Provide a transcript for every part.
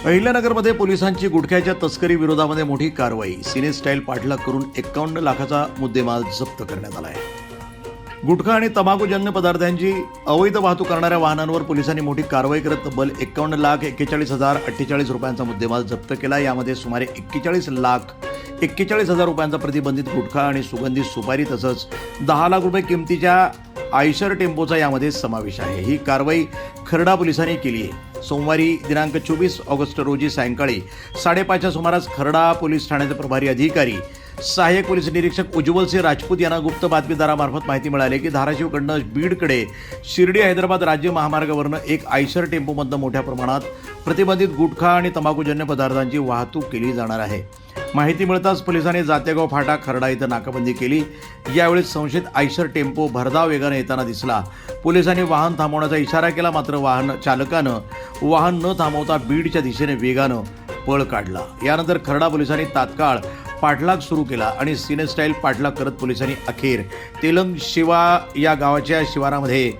अहिल्यानगरमध्ये पोलिसांची गुटख्याच्या तस्करी विरोधामध्ये मोठी कारवाई. सिने स्टाईल पाठलाग करून 51 लाखाचा मुद्देमाल जप्त करण्यात आला आहे. गुटखा आणि तंबाखूजन्य पदार्थांची अवैध वाहतूक करणाऱ्या वाहनांवर पोलिसांनी मोठी कारवाई करत तब्बल 51,41,048 रुपयांचा मुद्देमाल जप्त केला. यामध्ये सुमारे 41,41,000 रुपयांचा प्रतिबंधित गुटखा आणि सुगंधित सुपारी तसंच 10 लाख रुपये किमतीच्या आयशर टेम्पोचा यामध्ये समावेश आहे. ही कारवाई खर्डा पोलिसांनी केली आहे. सोमवारी दिनांक 24 ऑगस्ट रोजी सायंकाळी 5:30च्या सुमारास खर्डा पोलीस ठाण्याचे प्रभारी अधिकारी सहाय्यक पोलीस निरीक्षक उज्ज्वल सिंह राजपूत यांना गुप्त बातमीदारामार्फत माहिती मिळाली की धाराशिवकडनं बीडकडे शिर्डी हैदराबाद राज्य महामार्गावरनं एक आयशर टेम्पोमधनं मोठ्या प्रमाणात प्रतिबंधित गुटखा आणि तंबाखूजन्य पदार्थांची वाहतूक केली जाणार आहे. माहिती मिळताच पोलिसांनी जातेगाव फाटा खर्डा इथं नाकाबंदी केली. यावेळी संशयित आयशर टेम्पो भरधाव वेगाने येताना दिसला. पोलिसांनी वाहन थांबवण्याचा इशारा केला, मात्र वाहन चालकानं वाहन न थांबवता बीडच्या दिशेने वेगानं पळ काढला. यानंतर खर्डा पोलिसांनी तात्काळ पाठलाग सुरू केला आणि सिने स्टाईल पाठलाग करत पोलिसांनी अखेर तेलंग शिवा या गावाच्या शिवारामध्ये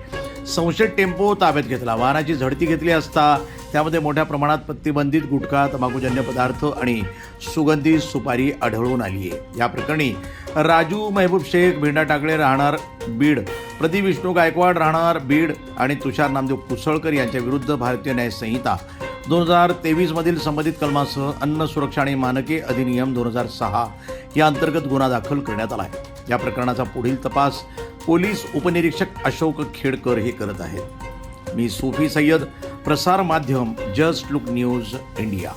संशयित टेम्पो ताब्यात घेतला. वाहनाची झडती घेतली असता त्यामध्ये मोठ्या प्रमाणात प्रतिबंधित गुटखा, तंबाखूजन्य पदार्थ आणि सुगंधित सुपारी आढळून आली आहे. या प्रकरणी राजू महबूब शेख भेंडा टाकळे राहणार बीड, प्रदीप विष्णू गायकवाड राहणार बीड आणि तुषार नामदेव कुसळकर यांच्या विरुद्ध भारतीय न्याय संहिता 2023 मधील संबंधित कलमासह अन्न सुरक्षा आणि मानके अधिनियम 2006 या अंतर्गत गुन्हा दाखल करण्यात आला आहे. या प्रकरणाचा पुढील तपास पोलीस उपनिरीक्षक अशोक खेडकर हे करत आहेत. मी सूफी सय्यद, प्रसार माध्यम जस्ट लुक न्यूज इंडिया.